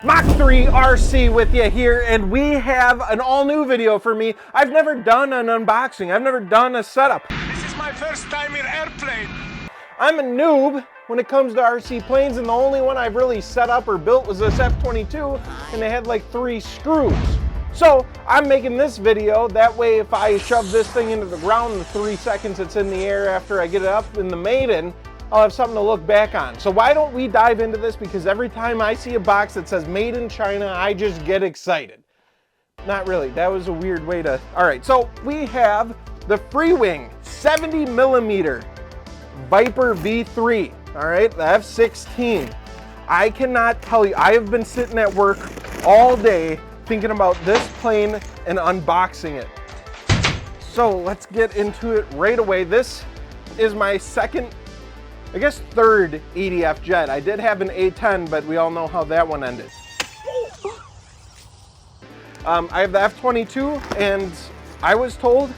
Mach 3 RC with you here, and we have an all-new video for me. I've never done an unboxing. I've never done a setup. This is my first time in airplane. I'm a noob when it comes to RC planes, and the only one I've really set up or built was this F-22, and they had like 3 screws. So I'm making this video, that way if I shove this thing into the ground in the 3 seconds it's in the air after I get it up in the maiden, I'll have something to look back on. So why don't we dive into this? Because every time I see a box that says made in China, I just get excited. Not really, that was a weird way to... All right, so we have the Freewing 70mm VIPER V3, all right, the F-16. I cannot tell you, I have been sitting at work all day thinking about this plane and unboxing it. So let's get into it right away. This is my second, I guess third EDF jet. I did have an A-10, but we all know how that one ended. I have the F-22, and I was told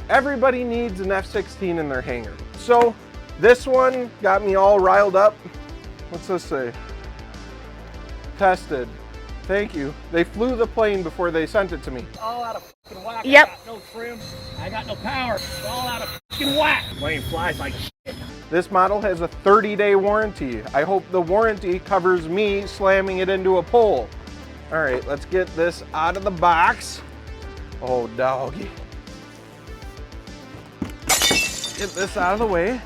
everybody needs an F-16 in their hangar. So this one got me all riled up. What's this say? Tested. Thank you. They flew the plane before they sent it to me. All out of fucking whack. Yep. I got no trim. I got no power. It's all out of fucking whack. Plane flies like shit. This model has a 30-day warranty. I hope the warranty covers me slamming it into a pole. All right, let's get this out of the box. Oh, doggy. Get this out of the way.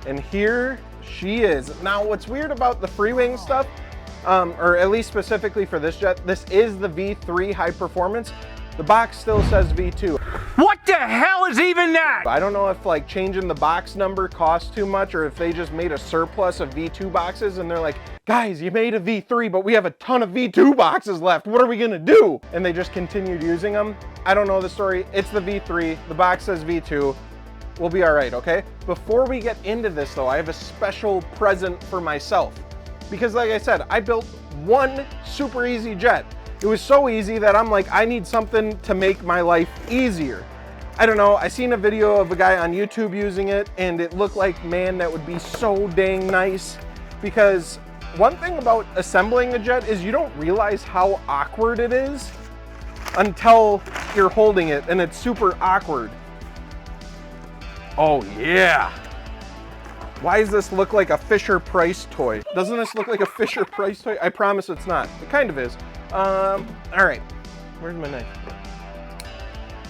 And here she is. Now, what's weird about the Freewing stuff, or at least specifically for this jet, this is the V3 high performance. The box still says V2. What the hell is even that? I don't know if like changing the box number costs too much, or if they just made a surplus of V2 boxes and they're like, guys, you made a V3, but we have a ton of V2 boxes left. What are we gonna do? And they just continued using them. I don't know the story. It's the V3. The box says V2. We'll be all right, okay? Before we get into this though, I have a special present for myself. Because like I said, I built one super easy jet. It was so easy that I'm like, I need something to make my life easier. I don't know, I seen a video of a guy on YouTube using it, and it looked like, man, that would be so dang nice. Because one thing about assembling a jet is you don't realize how awkward it is until you're holding it, and it's super awkward. Oh yeah. Why does this look like a Fisher-Price toy? Doesn't this look like a Fisher-Price toy? I promise it's not. It kind of is. All right, where's my knife?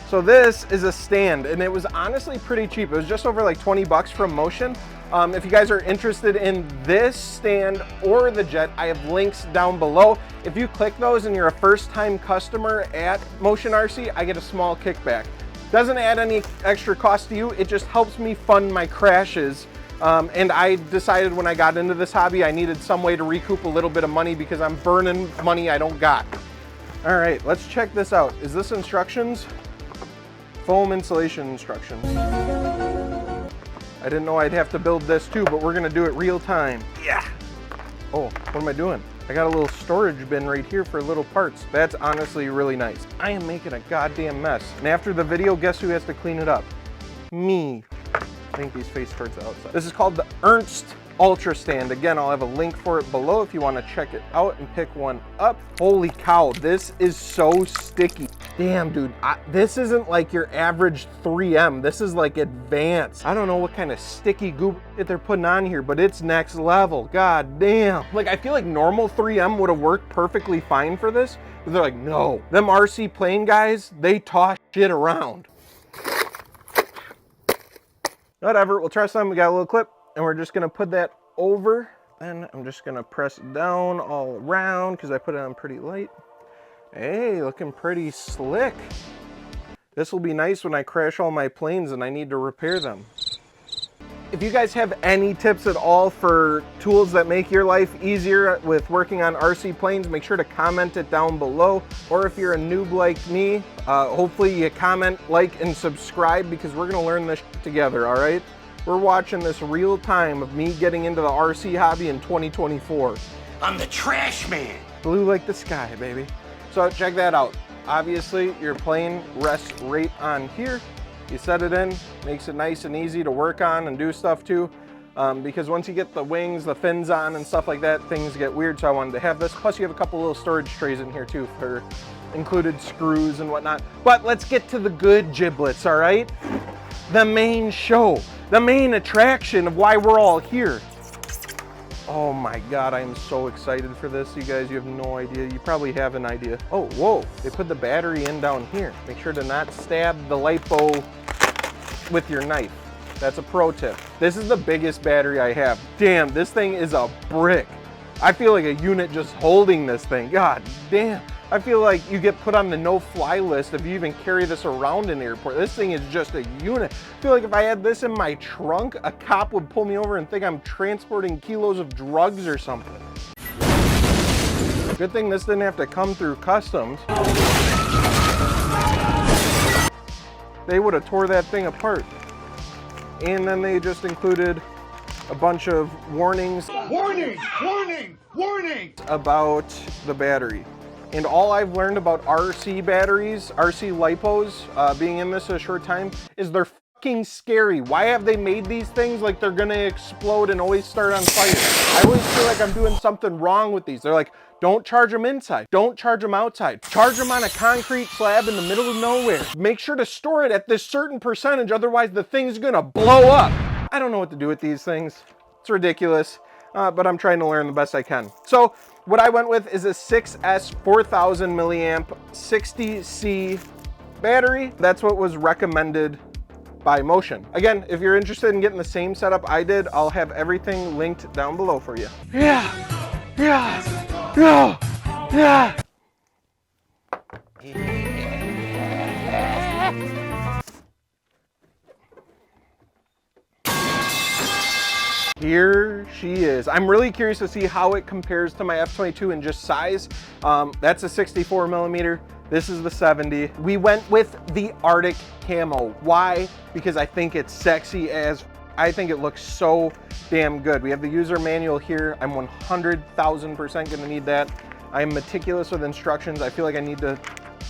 So this is a stand, and it was honestly pretty cheap. It was just over like 20 bucks from Motion. If you guys are interested in this stand or the jet, I have links down below. If you click those and you're a first-time customer at Motion RC, I get a small kickback. Doesn't add any extra cost to you. It just helps me fund my crashes. And I decided when I got into this hobby, I needed some way to recoup a little bit of money because I'm burning money I don't got. All right, let's check this out. Is this instructions? Foam insulation instructions. I didn't know I'd have to build this too, but we're gonna do it real time. Yeah. Oh, what am I doing? I got a little storage bin right here for little parts. That's honestly really nice. I am making a goddamn mess. And after the video, guess who has to clean it up? Me. I think these face towards the outside. This is called the Ernst Ultra Stand. Again, I'll have a link for it below if you want to check it out and pick one up. Holy cow, this is so sticky. Damn, dude, this isn't like your average 3M. This is like advanced. I don't know what kind of sticky goop that they're putting on here, but it's next level. God damn. Like, I feel like normal 3M would have worked perfectly fine for this, but they're like, no. Them RC plane guys, they toss shit around. Whatever, we'll try some. We got a little clip, and we're just gonna put that over. Then I'm just gonna press it down all around because I put it on pretty light. Hey, looking pretty slick. This will be nice when I crash all my planes and I need to repair them. If you guys have any tips at all for tools that make your life easier with working on RC planes, make sure to comment it down below. Or if you're a noob like me, hopefully you comment, like, and subscribe because we're gonna learn this together, all right? We're watching this real time of me getting into the RC hobby in 2024. I'm the trash man. Blue like the sky, baby. So check that out. Obviously, your plane rests right on here. You set it in, makes it nice and easy to work on and do stuff to. because once you get the wings, the fins on and stuff like that, things get weird, so I wanted to have this. Plus you have a couple little storage trays in here too for included screws and whatnot. But let's get to the good giblets, all right? The main show, the main attraction of why we're all here. Oh my God, I am so excited for this, you guys. You have no idea. You probably have an idea. Oh, whoa, they put the battery in down here. Make sure to not stab the Lipo with your knife. That's a pro tip. This is the biggest battery I have. Damn, this thing is a brick. I feel like a unit just holding this thing. God damn. I feel like you get put on the no-fly list if you even carry this around in the airport. This thing is just a unit. I feel like if I had this in my trunk, a cop would pull me over and think I'm transporting kilos of drugs or something. Good thing this didn't have to come through customs. They would have tore that thing apart. And then they just included a bunch of warnings. Warning! Warning! Warning! About the battery. And all I've learned about RC batteries, RC Lipos, being in this a short time, is they're fucking scary. Why have they made these things like they're gonna explode and always start on fire? I always feel like I'm doing something wrong with these. They're like, don't charge them inside, don't charge them outside. Charge them on a concrete slab in the middle of nowhere. Make sure to store it at this certain percentage, otherwise the thing's gonna blow up. I don't know what to do with these things. It's ridiculous, but I'm trying to learn the best I can. So what I went with is a 6S 4000 milliamp 60C battery. That's what was recommended by Motion. Again, if you're interested in getting the same setup I did, I'll have everything linked down below for you. Here she is. I'm really curious to see how it compares to my F-22 in just size. That's a 64 millimeter. This is the 70. We went with the Arctic camo. Why? Because I think it's sexy as I think it looks so damn good. We have the user manual here. I'm 100,000% gonna need that. I'm meticulous with instructions. I feel like I need to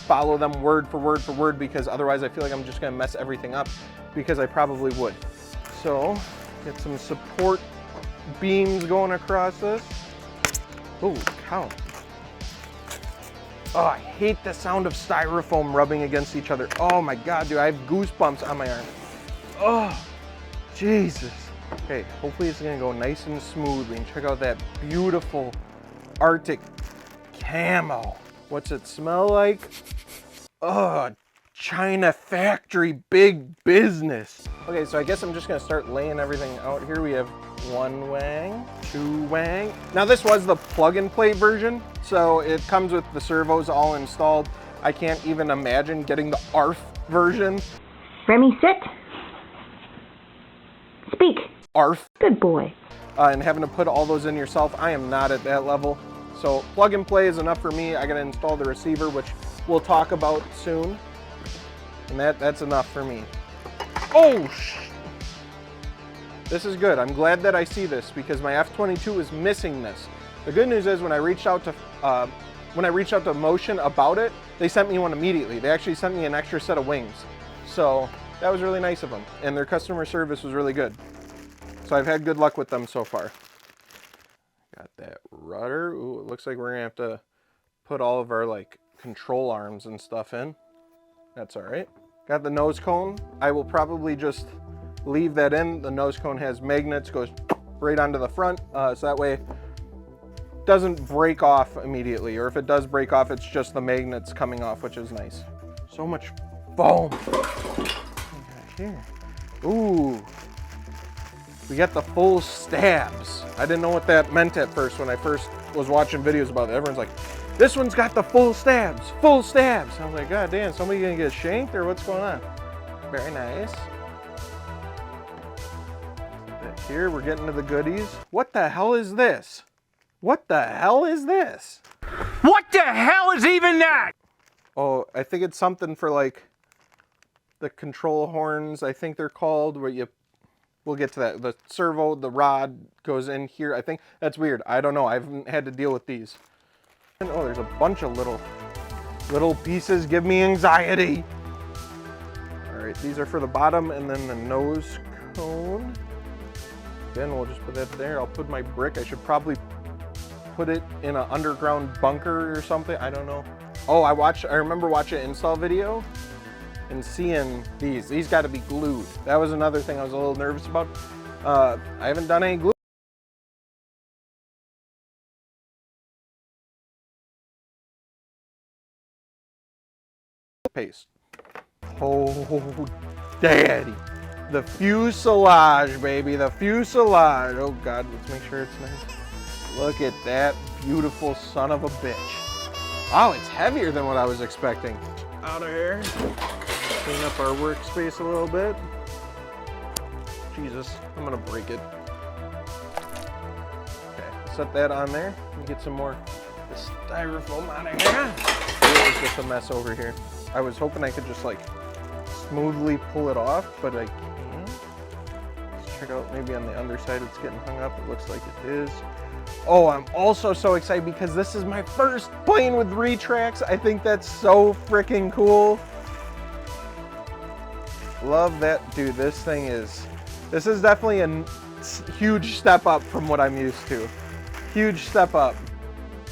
follow them word for word for word because otherwise I feel like I'm just gonna mess everything up because I probably would. So, get some support beams going across this. Oh, cow. Oh, I hate the sound of styrofoam rubbing against each other. Oh my God, dude, I have goosebumps on my arm. Oh, Jesus. Okay, hopefully it's gonna go nice and smoothly. And check out that beautiful Arctic camo. What's it smell like? Oh, China factory, big business. Okay, so I guess I'm just gonna start laying everything out here. We have 1 wang, 2 wang. Now this was the plug and play version, so it comes with the servos all installed. I can't even imagine getting the ARF version. Remy, sit. Speak. ARF. Good boy. And having to put all those in yourself, I am not at that level. So plug and play is enough for me. I gotta install the receiver, which we'll talk about soon. And that's enough for me. Oh, this is good. I'm glad that I see this because my F-22 is missing this. The good news is when I reached out to Motion about it, they sent me one immediately. They actually sent me an extra set of wings. So that was really nice of them. And their customer service was really good. So I've had good luck with them so far. Got that rudder. Ooh, it looks like we're gonna have to put all of our like control arms and stuff in. That's all right. Got the nose cone. I will probably just leave that in. The nose cone has magnets, goes right onto the front, so that way it doesn't break off immediately, or if it does break off, it's just the magnets coming off, which is nice. So much foam. Here. Ooh. We got the full stabs. I didn't know what that meant at first when I first was watching videos about it. Everyone's like, this one's got the full stabs, full stabs. I was like, God damn, somebody gonna get shanked or what's going on? Very nice. Here, we're getting to the goodies. What the hell is this? What the hell is this? What the hell is even that? Oh, I think it's something for like the control horns, I think they're called, where we'll get to that. The servo, the rod goes in here. I think that's weird. I don't know. I haven't had to deal with these. And oh, there's a bunch of little pieces. Give me anxiety. All right, these are for the bottom and then the nose cone. tucked in. We'll just put that there. I'll put my brick. I should probably put it in an underground bunker or something. I don't know. Oh, I remember watching an install video and seeing these got to be glued. That was another thing I was a little nervous about. I haven't done any glue. Paste. Oh, daddy. The fuselage, baby, the fuselage. Oh God, let's make sure it's nice. Look at that beautiful son of a bitch. Oh, it's heavier than what I was expecting. Out of here. Clean up our workspace a little bit. Jesus, I'm gonna break it. Okay, set that on there. Let me get some more of the styrofoam out of here. It was just a mess over here. I was hoping I could just like smoothly pull it off, but I can't. Let's check out maybe on the underside it's getting hung up. It looks like it is. Oh, I'm also so excited because this is my first plane with RETRACTS. I think that's so freaking cool. Love that, dude. This is definitely a huge step up from what I'm used to. Huge step up.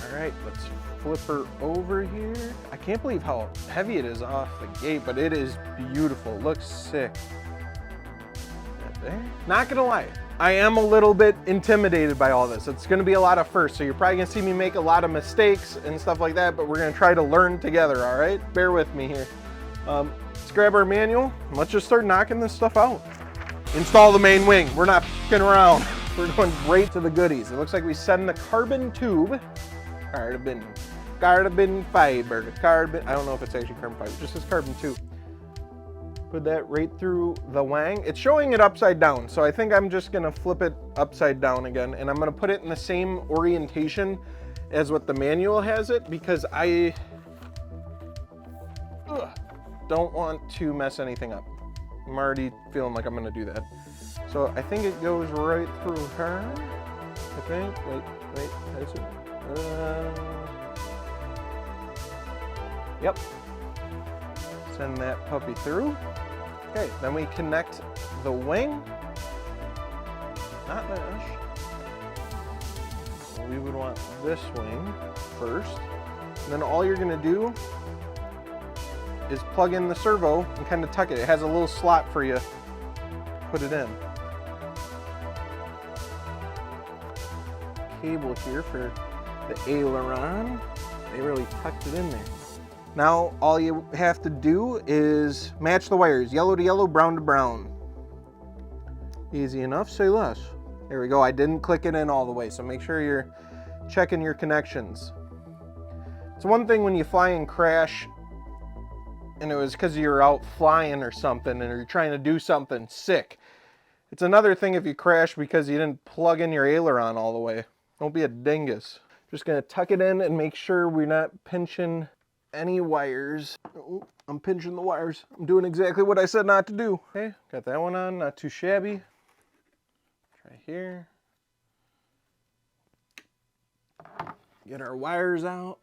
All right, let's flip her over here. I can't believe how heavy it is off the gate, but it is beautiful. Looks sick. That there. Not gonna lie, I am a little bit intimidated by all this. It's gonna be a lot of firsts, so you're probably gonna see me make a lot of mistakes and stuff like that, but we're gonna try to learn together, all right? Bear with me here. Let's grab our manual and let's just start knocking this stuff out. Install the main wing. We're not f***ing around. We're going right to the goodies. It looks like we send the carbon tube, carbon fiber, I don't know if it's actually carbon fiber, it just says carbon tube. Put that right through the wang. It's showing it upside down, so I think I'm just gonna flip it upside down again, and I'm gonna put it in the same orientation as what the manual has it, because I don't want to mess anything up. I'm already feeling like I'm gonna do that. So I think it goes right through her, I think. Wait, that's it. Yep. Send that puppy through. Okay, then we connect the wing. Not mesh. So we would want this wing first. And then all you're gonna do is plug in the servo and kind of tuck it. It has a little slot for you to put it in. Cable here for the aileron. They really tucked it in there. Now all you have to do is match the wires, yellow to yellow, brown to brown. Easy enough, say less. There we go. I didn't click it in all the way, so make sure you're checking your connections. It's one thing when you fly and crash and it was because you're out flying or something and you're trying to do something sick. It's another thing if you crash because you didn't plug in your aileron all the way. Don't be a dingus. Just gonna tuck it in and make sure we're not pinching any wires. Oh, I'm pinching the wires. I'm doing exactly what I said not to do. Okay, got that one on, not too shabby. Try here. Get our wires out.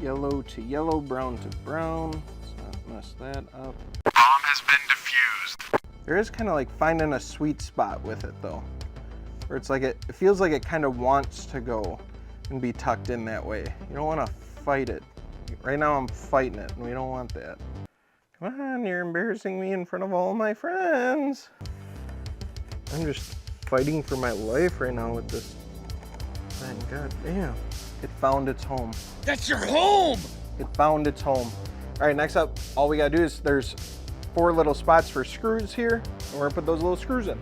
Yellow to yellow, brown to brown. Let's not mess that up. Bomb has been defused. There is kind of like finding a sweet spot with it though. Where it's like it feels like it kind of wants to go and be tucked in that way. You don't want to fight it. Right now I'm fighting it and we don't want that. Come on, you're embarrassing me in front of all my friends. I'm just fighting for my life right now with this thing. God damn. It found its home. That's your home! It found its home. All right, next up, all we gotta do is there's 4 little spots for screws here, and we're gonna put those little screws in.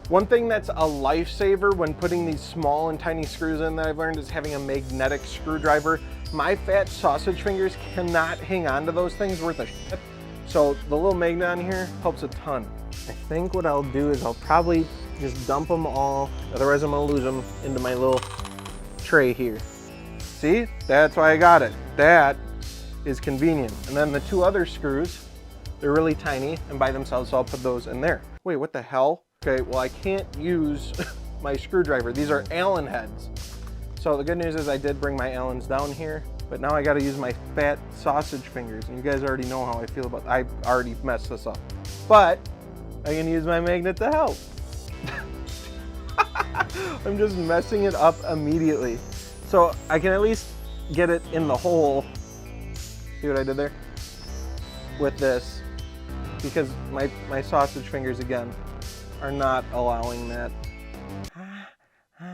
One thing that's a lifesaver when putting these small and tiny screws in that I've learned is having a magnetic screwdriver. My fat sausage fingers cannot hang on to those things worth a shit. So the little magnet on here helps a ton. I think what I'll do is I'll probably just dump them all, otherwise I'm gonna lose them, into my little tray here. See, that's why I got it. That is convenient. And then the 2 other screws, they're really tiny and by themselves, so I'll put those in there. Wait, what the hell? Okay, well I can't use my screwdriver. These are Allen heads. So the good news is I did bring my Allens down here. But now I gotta use my fat sausage fingers, and you guys already know how I feel about, I already messed this up. But I can use my magnet to help. I'm just messing it up immediately. So I can at least get it in the hole. See what I did there? With this, because my sausage fingers, again, are not allowing that. I'm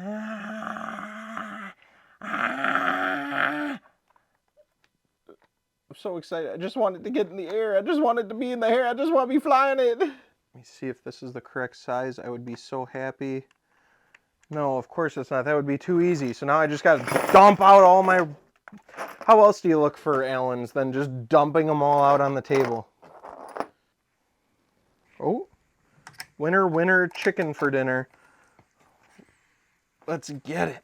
so excited. I just want it to get in the air. I just want it to be in the air. I just want to be flying it. Let me see if this is the correct size. I would be so happy. No, of course it's not. That would be too easy. So now I just got to dump out all my... How else do you look for Allens than just dumping them all out on the table? Oh, winner, winner, chicken for dinner. Let's get it.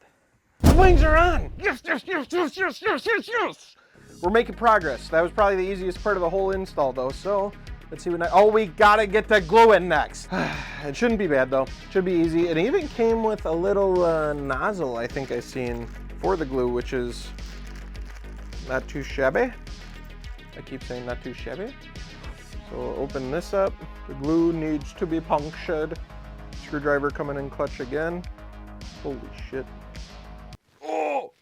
The wings are on. Yes, yes, yes, yes, yes, yes, yes, yes. We're making progress. That was probably the easiest part of the whole install though. So let's see what oh, we gotta get the glue in next. It shouldn't be bad though. Should be easy. It even came with a little nozzle I think I seen for the glue, which is not too shabby. I keep saying not too shabby. So we'll open this up. The glue needs to be punctured. Screwdriver coming in clutch again. Holy shit. Oh!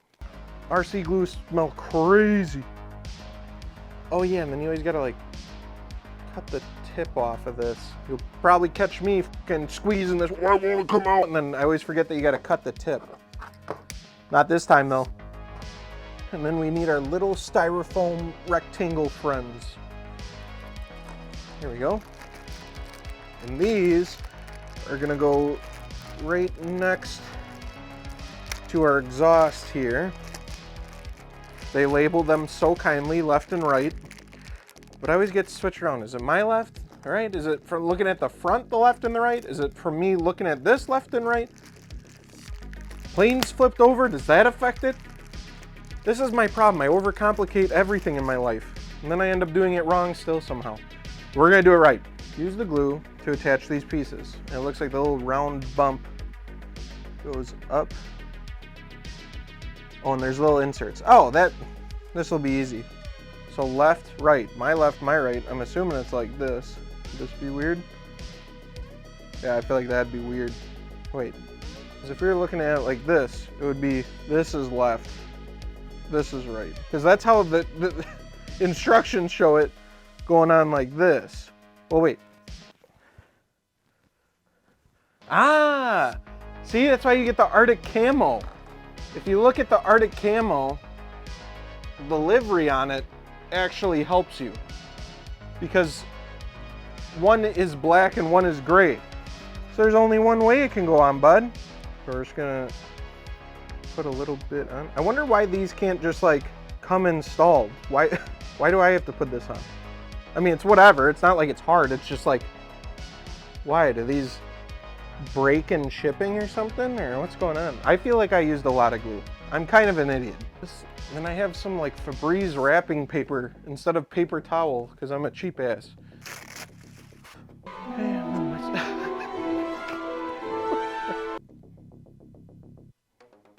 RC glue smell crazy. Oh yeah, and then you always gotta like cut the tip off of this. You'll probably catch me fucking squeezing this. Why won't it come out? And then I always forget that you gotta cut the tip. Not this time though. And then we need our little styrofoam rectangle friends. Here we go. And these are gonna go right next to our exhaust here. They label them so kindly, left and right. But I always get switched around. Is it my left, right? Is it from looking at the front, the left and the right? Is it from me looking at this left and right? Plane's flipped over, does that affect it? This is my problem. I overcomplicate everything in my life. And then I end up doing it wrong still somehow. We're gonna do it right. Use the glue to attach these pieces. And it looks like the little round bump goes up. Oh, and there's little inserts. Oh, this will be easy. So left, right, my left, my right. I'm assuming it's like this. Would this be weird? Yeah, I feel like that'd be weird. Wait, because if we were looking at it like this, it would be, this is left, this is right. Because that's how the instructions show it going on like this. Well, wait. Ah, see, that's why you get the Arctic camo. If you look at the Arctic camo, the livery on it actually helps you. Because one is black and one is gray. So there's only one way it can go on, bud. So we're just gonna put a little bit on. I wonder why these can't just like come installed. Why do I have to put this on? I mean, it's whatever. It's not like it's hard. It's just like, why do these break in shipping or something? Or what's going on? I feel like I used a lot of glue. I'm kind of an idiot. And I have some like Febreze wrapping paper instead of paper towel because I'm a cheap ass.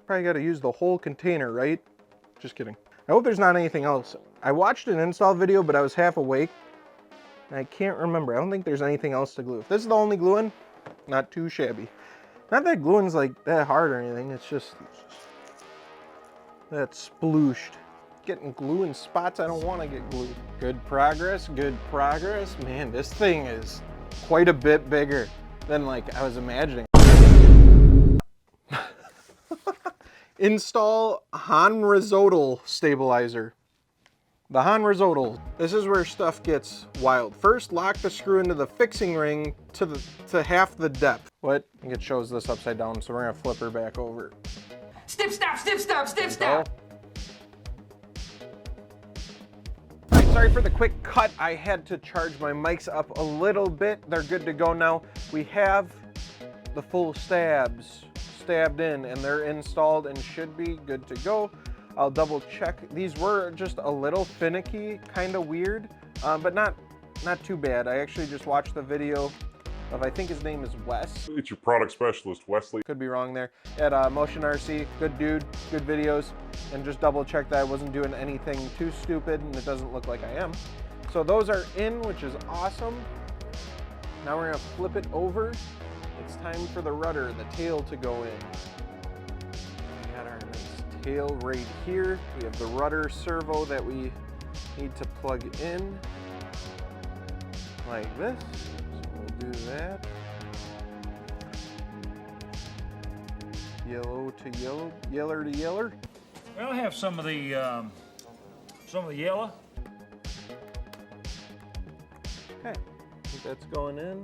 Probably got to use the whole container, right? Just kidding. I hope there's not anything else. I watched an install video, but I was half awake. And I can't remember. I don't think there's anything else to glue. If this is the only gluing, not too shabby. Not that gluing's like that hard or anything. It's just that splooshed. Getting glue in spots I don't want to get glued. Good progress, good progress. Man, this thing is quite a bit bigger than like I was imagining. Install Honrizotal stabilizer. The Honrizotal. This is where stuff gets wild. First, lock the screw into the fixing ring to half the depth. What? I think it shows this upside down, so we're gonna flip her back over. Snip, snap, snip, snap, snip, snap. All right, sorry for the quick cut. I had to charge my mics up a little bit. They're good to go now. We have the full stabs stabbed in and they're installed and should be good to go. I'll double check. These were just a little finicky, kind of weird, but not too bad. I actually just watched the video of, I think his name is Wes. It's your product specialist, Wesley. Could be wrong there. At Motion RC, good dude, good videos, and just double check that I wasn't doing anything too stupid and it doesn't look like I am. So those are in, which is awesome. Now we're gonna flip it over. It's time for the rudder, the tail to go in. We got our nice tail right here. We have the rudder servo that we need to plug in like this. So we'll do that. Yellow to yellow, yeller to yeller. Well, I have some of the yellow. Okay, I think that's going in.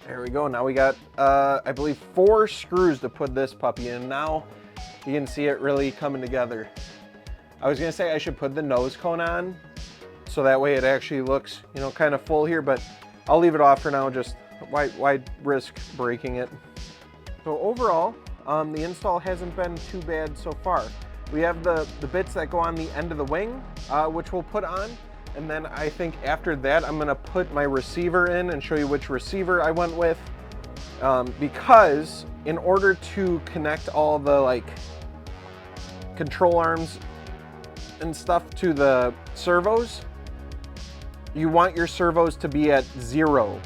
There we go. Now we got, I believe, 4 screws to put this puppy in. Now you can see it really coming together. I was gonna say I should put the nose cone on, so that way it actually looks, you know, kind of full here, but I'll leave it off for now. Just why risk breaking it? So overall, the install hasn't been too bad so far. We have the bits that go on the end of the wing, which we'll put on. And then I think after that, I'm gonna put my receiver in and show you which receiver I went with. Because in order to connect all the like control arms and stuff to the servos, you want your servos to be at 0.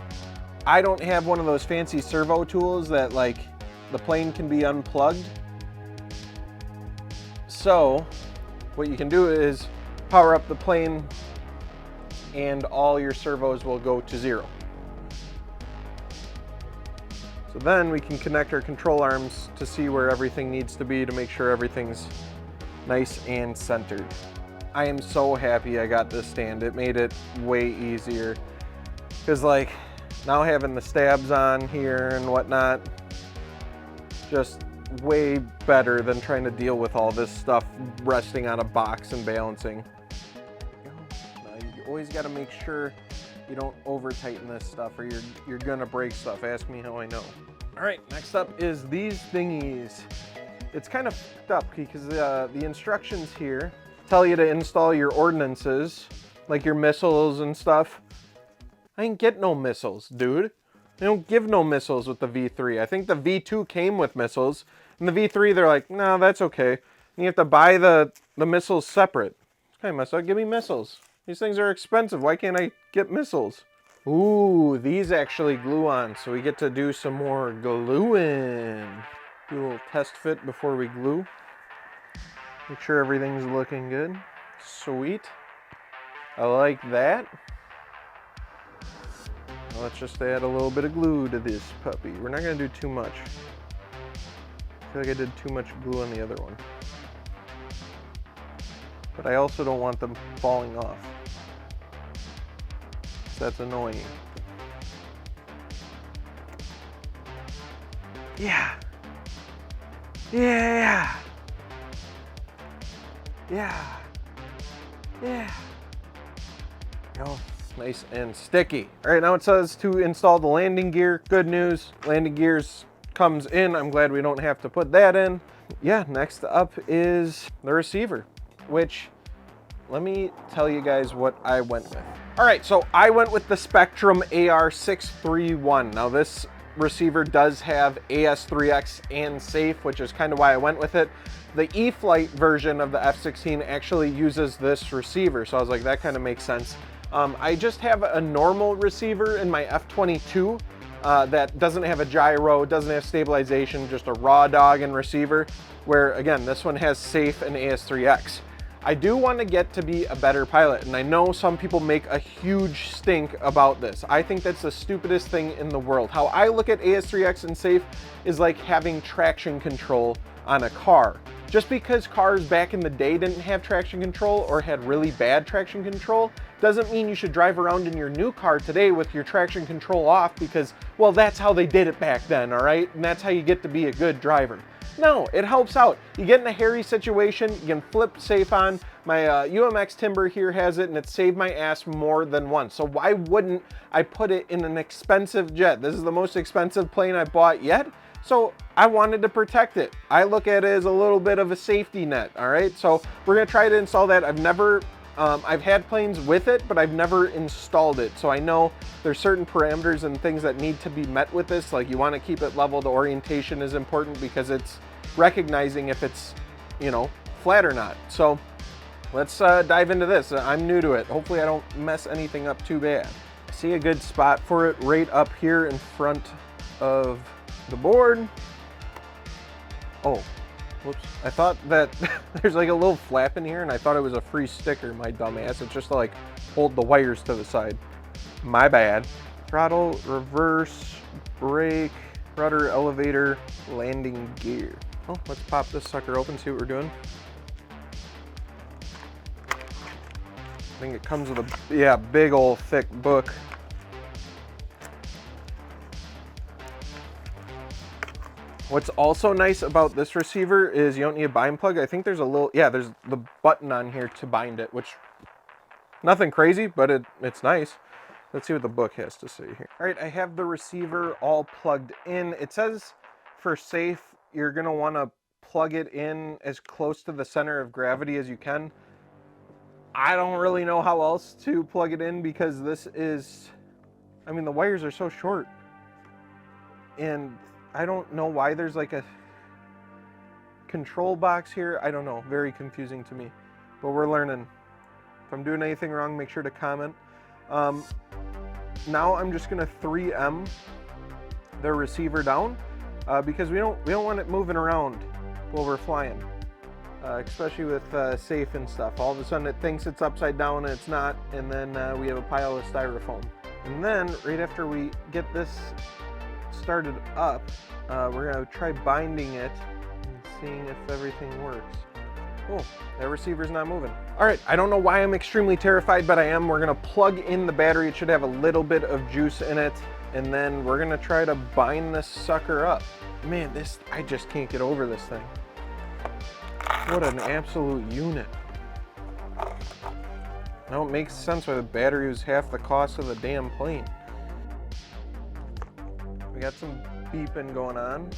I don't have one of those fancy servo tools that like the plane can be unplugged. So what you can do is power up the plane and all your servos will go to 0. So then we can connect our control arms to see where everything needs to be to make sure everything's nice and centered. I am so happy I got this stand. It made it way easier. Because like now having the stabs on here and whatnot, just way better than trying to deal with all this stuff resting on a box and balancing. You always got to make sure you don't over tighten this stuff or you're gonna break stuff. Ask me how I know. All right, next up is these thingies. It's kind of fucked up because the instructions here tell you to install your ordnances, like your missiles and stuff. I didn't get no missiles, dude. They don't give no missiles with the V3. I think the V2 came with missiles, and the V3 they're like, no, that's okay. And you have to buy the missiles separate. Okay, missile, give me missiles. These things are expensive. Why can't I get missiles? Ooh, these actually glue on, so we get to do some more gluing. Do a little test fit before we glue. Make sure everything's looking good. Sweet. I like that. Now let's just add a little bit of glue to this puppy. We're not gonna do too much. I feel like I did too much glue on the other one. But I also don't want them falling off. That's annoying. Yeah. Yeah. Yeah. Yeah. Oh, nice and sticky. All right, now it says to install the landing gear. Good news, landing gears comes in. I'm glad we don't have to put that in. Yeah, next up is the receiver, which let me tell you guys what I went with. All right, so I went with the Spektrum AR631. Now this receiver does have AS3X and safe, which is kind of why I went with it. The E-Flight version of the F-16 actually uses this receiver, so I was like, that kind of makes sense. I just have a normal receiver in my F-22 that doesn't have a gyro, doesn't have stabilization, just a raw dog and receiver, where again, this one has safe and AS3X. I do want to get to be a better pilot, and I know some people make a huge stink about this. I think that's the stupidest thing in the world. How I look at AS3X and safe is like having traction control on a car. Just because cars back in the day didn't have traction control or had really bad traction control doesn't mean you should drive around in your new car today with your traction control off because, well, that's how they did it back then, all right? And that's how you get to be a good driver. No, it helps out. You get in a hairy situation, you can flip safe on. My UMX Timber here has it, and it saved my ass more than once. So why wouldn't I put it in an expensive jet? This is the most expensive plane I bought yet, so I wanted to protect it. I look at it as a little bit of a safety net, all right? So we're gonna try to install that. I've never I've had planes with it, but I've never installed it. So I know there's certain parameters and things that need to be met with this. Like you want to keep it level. The orientation is important because it's recognizing if it's, you know, flat or not. So let's dive into this. I'm new to it. Hopefully I don't mess anything up too bad. I see a good spot for it right up here in front of the board. Oh, whoops. I thought that there's like a little flap in here and I thought it was a free sticker, my dumb ass. It's just to like hold the wires to the side. My bad. Throttle, reverse, brake, rudder, elevator, landing gear. Oh, let's pop this sucker open, see what we're doing. I think it comes with a, yeah, big old thick book. What's also nice about this receiver is you don't need a bind plug. I think there's a little, yeah, there's the button on here to bind it, which nothing crazy, but it's nice. Let's see what the book has to say here. All right, I have the receiver all plugged in. It says for safe, you're gonna wanna plug it in as close to the center of gravity as you can. I don't really know how else to plug it in because this is, I mean, the wires are so short. And I don't know why there's like a control box here. I don't know, very confusing to me, but we're learning. If I'm doing anything wrong, make sure to comment. Now I'm just gonna 3M the receiver down because we don't want it moving around while we're flying, especially with safe and stuff. All of a sudden it thinks it's upside down and it's not, and then we have a pile of styrofoam. And then right after we get this started up, we're gonna try binding it and seeing if everything works. Cool, that receiver's not moving. All right, I don't know why I'm extremely terrified, but I am. We're gonna plug in the battery. It should have a little bit of juice in it, and then we're gonna try to bind this sucker up. Man, I just can't get over this thing. What an absolute unit. Now it makes sense why the battery was half the cost of the damn plane. We got some beeping going on.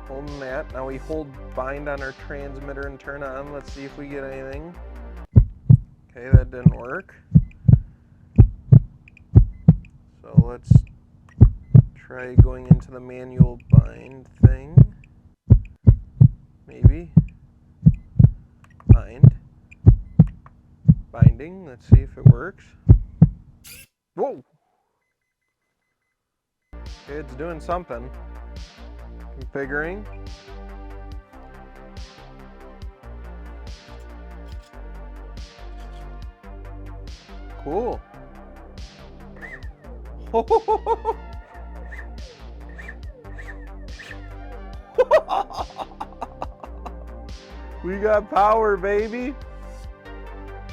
Holding that. Now we hold bind on our transmitter and turn on. Let's see if we get anything. Okay, that didn't work. So let's try going into the manual bind thing. Maybe. Bind. Binding. Let's see if it works. Whoa! Okay, it's doing something. Configuring. Cool. We got power, baby.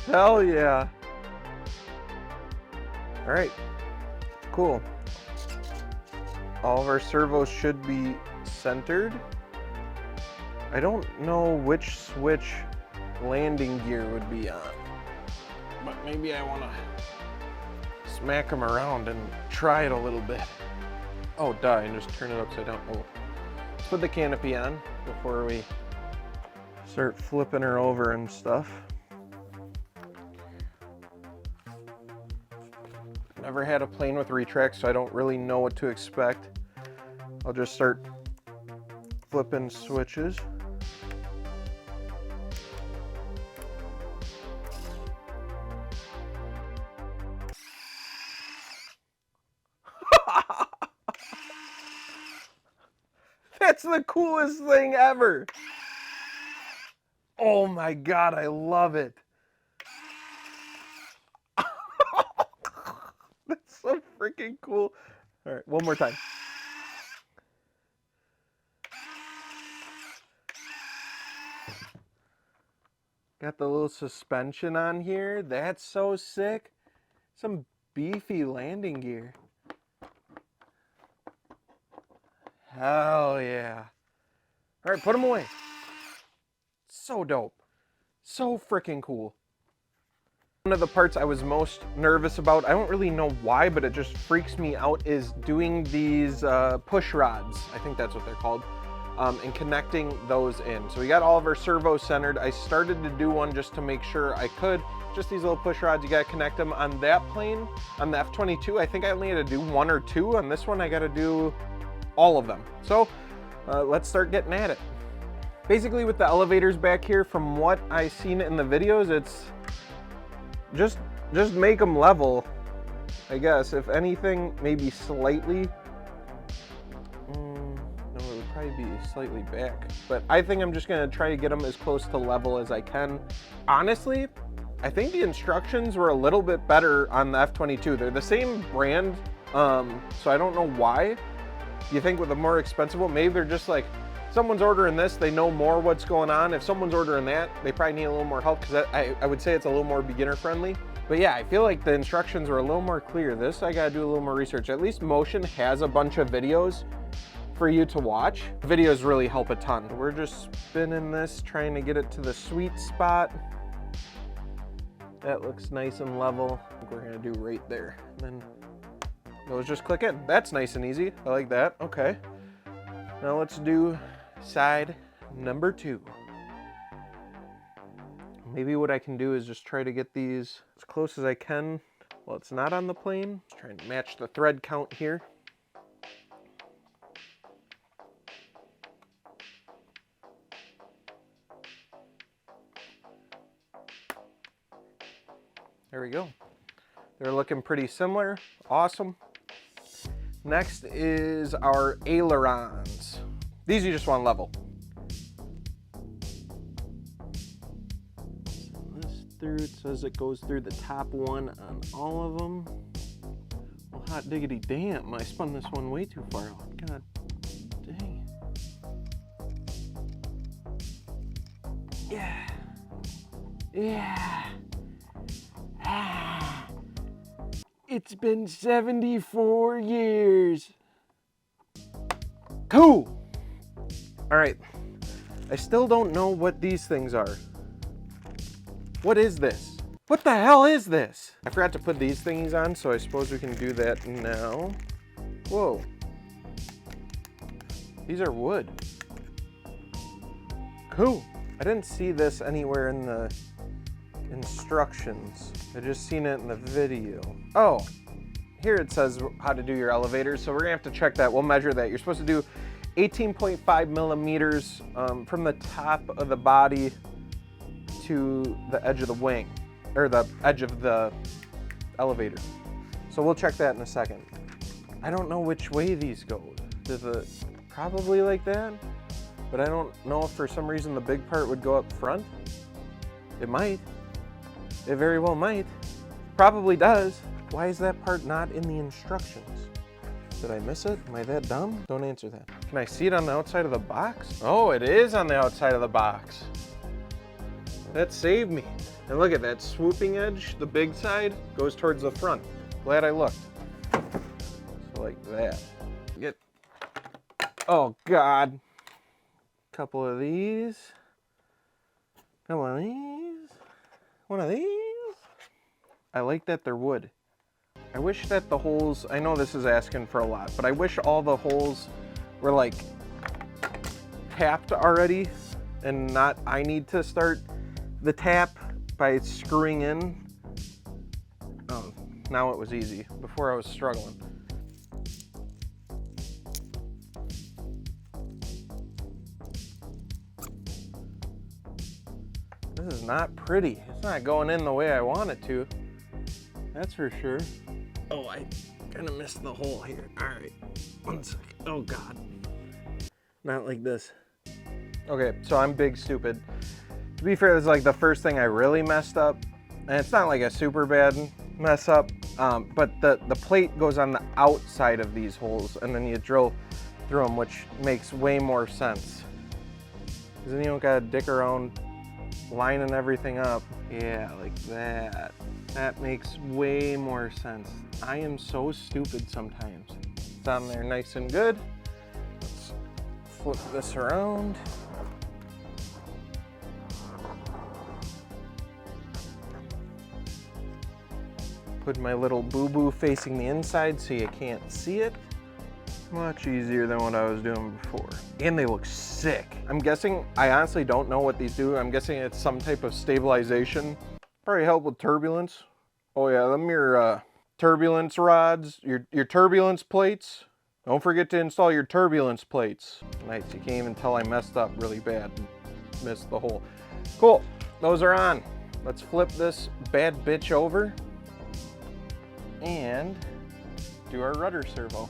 Hell yeah. All right, cool. All of our servos should be centered. I don't know which switch landing gear would be on, but maybe I want to smack them around and try it a little bit. Oh, duh, and just turn it upside down. Oh, let's put the canopy on before we start flipping her over and stuff. Never had a plane with retracts, so I don't really know what to expect. I'll just start flipping switches. That's the coolest thing ever. Oh my God, I love it. That's so freaking cool. All right, one more time. Got the little suspension on here. That's so sick. Some beefy landing gear. Hell yeah. All right, put them away. So dope. So freaking cool. One of the parts I was most nervous about, I don't really know why, but it just freaks me out, is doing these push rods. I think that's what they're called. and connecting those in. So we got all of our servos centered. I started to do one just to make sure I could. Just these little push rods, you gotta connect them on that plane. On the F-22, I think I only had to do 1 or 2. On this one, I gotta do all of them. So let's start getting at it. Basically with the elevators back here, from what I've seen in the videos, it's just make them level, I guess. If anything, maybe slightly. No, it would probably be slightly back. But I think I'm just gonna try to get them as close to level as I can. Honestly, I think the instructions were a little bit better on the F-22. They're the same brand, so I don't know why. You think with a more expensive one, maybe they're just like, someone's ordering this, they know more what's going on. If someone's ordering that, they probably need a little more help, because I would say it's a little more beginner friendly. But yeah, I feel like the instructions were a little more clear. This, I gotta do a little more research. At least Motion has a bunch of videos for you to watch. Videos really help a ton. We're just spinning this, trying to get it to the sweet spot. That looks nice and level. I think we're gonna do right there. And then those just click in. That's nice and easy. I like that. Okay. Now let's do side number 2. Maybe what I can do is just try to get these as close as I can while it's not on the plane. Just trying to match the thread count here. There we go. They're looking pretty similar. Awesome. Next is our ailerons. These you just want level. This through, it says it goes through the top one on all of them. Well, hot diggity damn, I spun this one way too far out. God dang. Yeah. Yeah. Ah. It's been 74 years. Cool. All right. I still don't know what these things are. What is this? What the hell is this? I forgot to put these thingies on, so I suppose we can do that now. Whoa. These are wood. Cool. I didn't see this anywhere in the instructions. I just seen it in the video. Oh, here it says how to do your elevators, so we're gonna have to check that. We'll measure that. You're supposed to do 18.5 millimeters from the top of the body to the edge of the wing, or the edge of the elevator. So we'll check that in a second. I don't know which way these go. Does it probably like that? But I don't know if for some reason the big part would go up front. It might. It very well might. Probably does. Why is that part not in the instructions? Did I miss it? Am I that dumb? Don't answer that. Can I see it on the outside of the box? Oh, it is on the outside of the box. That saved me. And look at that swooping edge, the big side, goes towards the front. Glad I looked. So like that. Get, oh God. Couple of these. Couple of these. One of these. I like that they're wood. I wish that the holes, I know this is asking for a lot, but I wish all the holes were like tapped already and not I need to start the tap by screwing in. Oh, now it was easy. Before I was struggling. This is not pretty. It's not going in the way I want it to. That's for sure. Oh, I kind of missed the hole here. All right, 1 second. Oh God. Not like this. Okay, so I'm big stupid. To be fair, this is like the first thing I really messed up. And it's not like a super bad mess up, but the plate goes on the outside of these holes and then you drill through them, which makes way more sense. Because then you don't gotta dick around lining everything up. Yeah, like that. That makes way more sense. I am so stupid sometimes. It's on there nice and good. Let's flip this around. Put my little boo-boo facing the inside so you can't see it. Much easier than what I was doing before. And they look sick. I'm guessing, I honestly don't know what these do. I'm guessing it's some type of stabilization. Probably help with turbulence. Oh yeah, them your turbulence rods, your turbulence plates. Don't forget to install your turbulence plates. Nice, you can't even tell I messed up really bad and missed the hole. Cool, those are on. Let's flip this bad bitch over and do our rudder servo.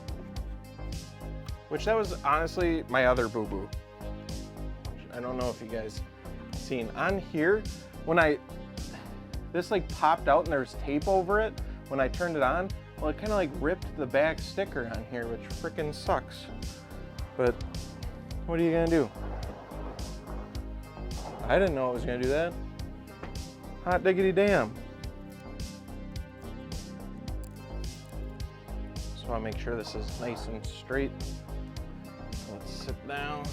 Which that was honestly my other boo-boo. I don't know if you guys seen on here, when this like popped out and there's tape over it, when I turned it on, well, it kind of like ripped the back sticker on here, which freaking sucks. But what are you gonna do? I didn't know it was gonna do that. Hot diggity damn. Just wanna make sure this is nice and straight. Let's sit down.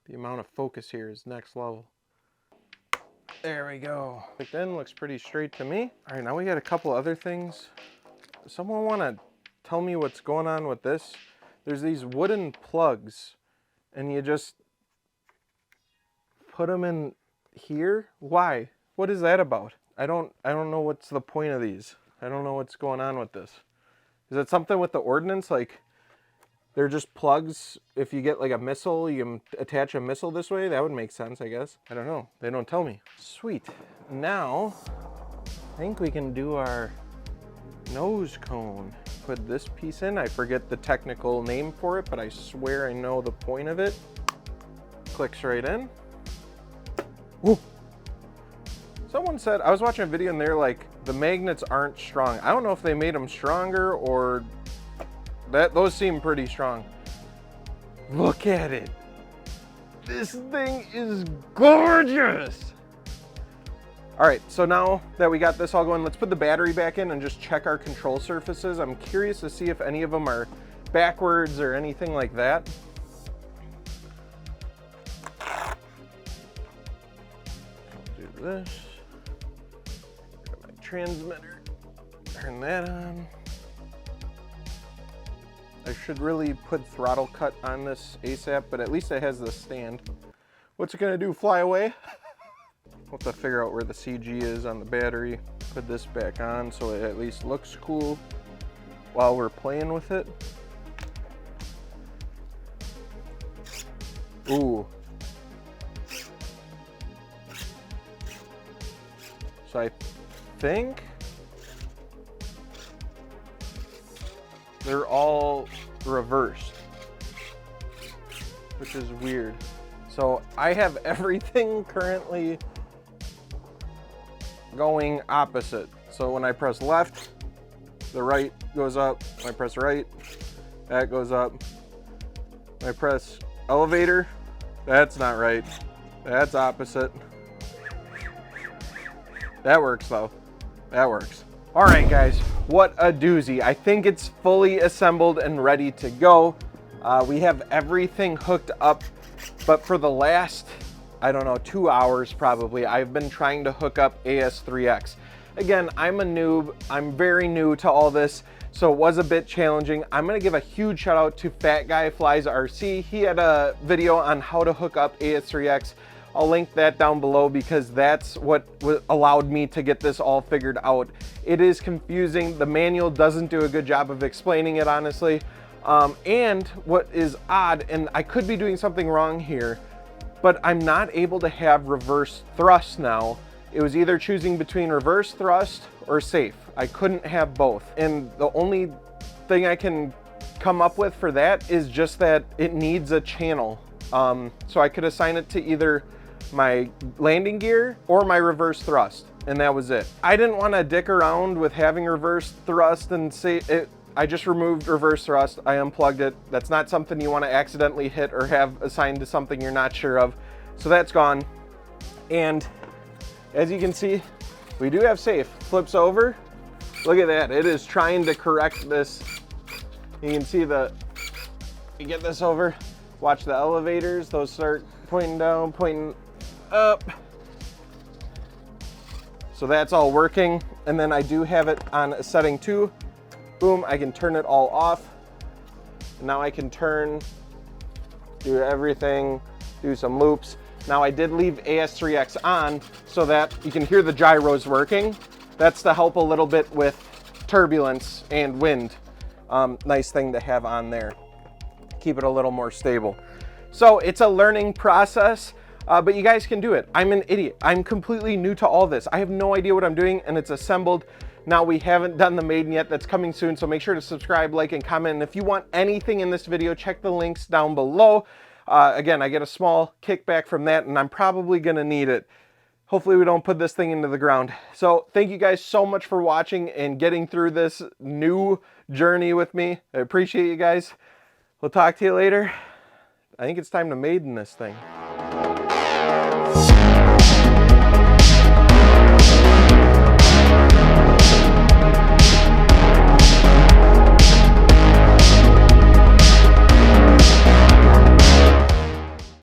The amount of focus here is next level. There we go. Clicked in, looks pretty straight to me. All right, now we got a couple other things. Does someone wanna tell me what's going on with this? There's these wooden plugs and you just put them in here. Why? What is that about? I don't know what's the point of these. I don't know what's going on with this. Is it something with the ordnance? Like, they're just plugs. If you get like a missile, you can attach a missile this way. That would make sense, I guess. I don't know. They don't tell me. Sweet. Now, I think we can do our nose cone. Put this piece in. I forget the technical name for it, but I swear I know the point of it. Clicks right in. Woo. Someone said, I was watching a video and they're like, the magnets aren't strong. I don't know if they made them stronger or those seem pretty strong. Look at it. This thing is gorgeous. All right, so now that we got this all going, let's put the battery back in and just check our control surfaces. I'm curious to see if any of them are backwards or anything like that. I'll do this. Grab my transmitter, turn that on. I should really put throttle cut on this ASAP, but at least it has the stand. What's it gonna do, fly away? We'll have to figure out where the CG is on the battery. Put this back on so it at least looks cool while we're playing with it. Ooh. So I think they're all reversed, which is weird. So I have everything currently going opposite. So when I press left, the right goes up. When I press right, that goes up. When I press elevator, that's not right. That's opposite. That works though. That works. All right, guys, what a doozy. I think it's fully assembled and ready to go. We have everything hooked up, but for the last, I don't know, 2 hours probably, I've been trying to hook up AS3X. Again, I'm a noob. I'm very new to all this, so it was a bit challenging. I'm gonna give a huge shout out to Fat Guy Flies RC. He had a video on how to hook up AS3X. I'll link that down below because that's what allowed me to get this all figured out. It is confusing. The manual doesn't do a good job of explaining it, honestly. And what is odd, and I could be doing something wrong here, but I'm not able to have reverse thrust now. It was either choosing between reverse thrust or safe. I couldn't have both. And the only thing I can come up with for that is just that it needs a channel. So I could assign it to either my landing gear or my reverse thrust, and that was it. I didn't want to dick around with having reverse thrust and say it. I just removed reverse thrust. I unplugged it. That's not something you want to accidentally hit or have assigned to something you're not sure of. So that's gone. And as you can see, we do have safe. Flips over. Look at that. It is trying to correct this. You can see you get this over. Watch the elevators. Those start pointing down, pointing up. So that's all working. And then I do have it on a setting 2. Boom, I can turn it all off. Now I can turn, do everything, do some loops. Now I did leave AS3X on so that you can hear the gyros working. That's to help a little bit with turbulence and wind. Nice thing to have on there. Keep it a little more stable. So it's a learning process, but you guys can do it. I'm an idiot. I'm completely new to all this. I have no idea what I'm doing, and it's assembled. Now we haven't done the maiden yet. That's coming soon, so make sure to subscribe, like, and comment. And if you want anything in this video, check the links down below. Again, I get a small kickback from that, and I'm probably gonna need it. Hopefully we don't put this thing into the ground. So thank you guys so much for watching and getting through this new journey with me. I appreciate you guys. We'll talk to you later. I think it's time to maiden this thing.